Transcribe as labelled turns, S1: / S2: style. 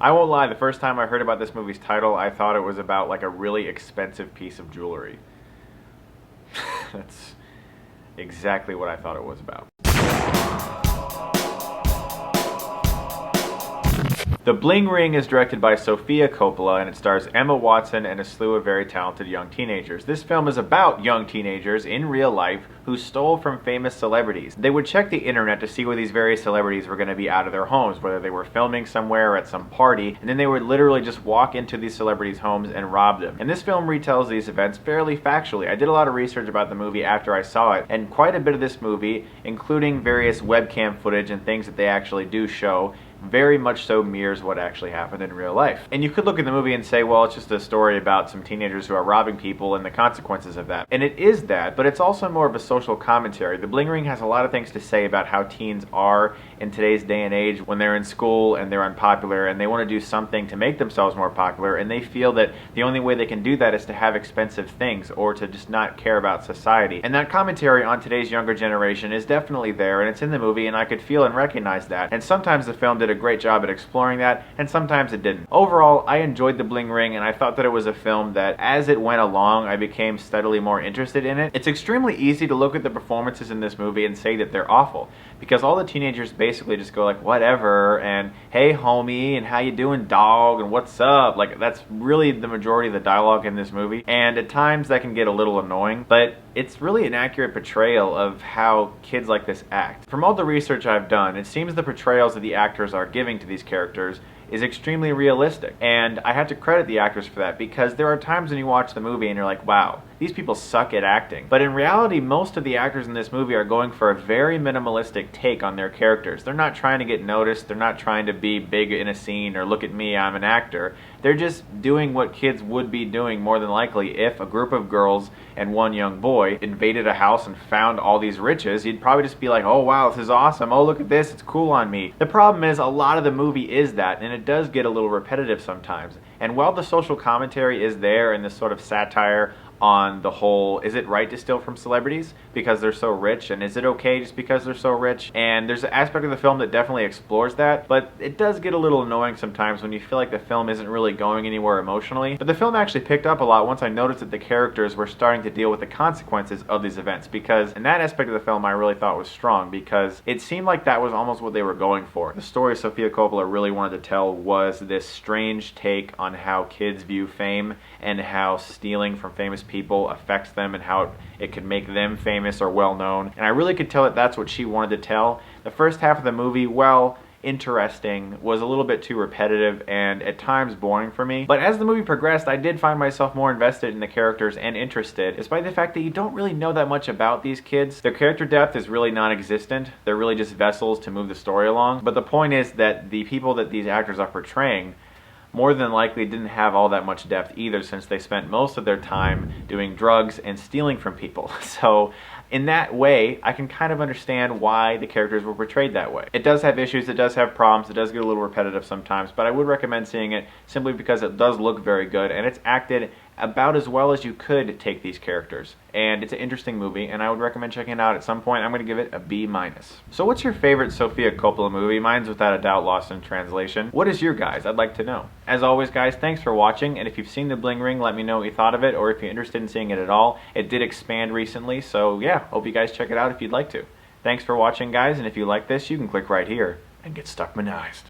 S1: I won't lie, the first time I heard about this movie's title, I thought it was about like a really expensive piece of jewelry. That's exactly what I thought it was about. The Bling Ring is directed by Sofia Coppola, and it stars Emma Watson and a slew of very talented young teenagers. This film is about young teenagers in real life who stole from famous celebrities. They would check the internet to see where these various celebrities were going to be out of their homes, whether they were filming somewhere or at some party, and then they would literally just walk into these celebrities' homes and rob them. And this film retells these events fairly factually. I did a lot of research about the movie after I saw it, and quite a bit of this movie, including various webcam footage and things that they actually do show, very much so mirrors what actually happened in real life. And you could look at the movie and say, well, it's just a story about some teenagers who are robbing people and the consequences of that. And it is that, but it's also more of a social commentary. The Bling Ring has a lot of things to say about how teens are in today's day and age when they're in school and they're unpopular and they want to do something to make themselves more popular, and they feel that the only way they can do that is to have expensive things or to just not care about society. And that commentary on today's younger generation is definitely there, and it's in the movie, and I could feel and recognize that. And sometimes the film did a great job at exploring that, and sometimes it didn't. Overall, I enjoyed The Bling Ring, and I thought that it was a film that, as it went along, I became steadily more interested in it. It's extremely easy to look at the performances in this movie and say that they're awful, because all the teenagers basically just go like, whatever, and hey homie, and how you doing dog, and what's up? Like, that's really the majority of the dialogue in this movie, and at times that can get a little annoying, but it's really an accurate portrayal of how kids like this act. From all the research I've done, it seems the portrayals that the actors are giving to these characters is extremely realistic. And I have to credit the actors for that, because there are times when you watch the movie and you're like, wow, these people suck at acting. But in reality, most of the actors in this movie are going for a very minimalistic take on their characters. They're not trying to get noticed, they're not trying to be big in a scene or look at me, I'm an actor. They're just doing what kids would be doing more than likely if a group of girls and one young boy invaded a house and found all these riches. You'd probably just be like, oh wow, this is awesome, oh look at this, it's cool on me. The problem is a lot of the movie is that, and it does get a little repetitive sometimes. And while the social commentary is there and this sort of satire on the whole, is it right to steal from celebrities because they're so rich, and is it okay just because they're so rich? And there's an aspect of the film that definitely explores that, but it does get a little annoying sometimes when you feel like the film isn't really going anywhere emotionally. But the film actually picked up a lot once I noticed that the characters were starting to deal with the consequences of these events, because in that aspect of the film I really thought was strong, because it seemed like that was almost what they were going for. The story Sofia Coppola really wanted to tell was this strange take on how kids view fame and how stealing from famous people affects them and how it could make them famous or well known. And I really could tell that that's what she wanted to tell. The first half of the movie, well, interesting, was a little bit too repetitive and at times boring for me. But as the movie progressed, I did find myself more invested in the characters and interested, despite the fact that you don't really know that much about these kids. Their character depth is really non-existent. They're really just vessels to move the story along. But the point is that the people that these actors are portraying more than likely didn't have all that much depth either, since they spent most of their time doing drugs and stealing from people. So in that way, I can kind of understand why the characters were portrayed that way. It does have issues, it does have problems, it does get a little repetitive sometimes, but I would recommend seeing it simply because it does look very good, and it's acted about as well as you could take these characters. And it's an interesting movie, and I would recommend checking it out at some point. I'm going to give it a B-. So what's your favorite Sofia Coppola movie? Mine's without a doubt Lost in Translation. What is your guys? I'd like to know. As always, guys, thanks for watching, and if you've seen The Bling Ring, let me know what you thought of it, or if you're interested in seeing it at all. It did expand recently, so yeah, hope you guys check it out if you'd like to. Thanks for watching, guys, and if you like this, you can click right here and get Stuckmanized.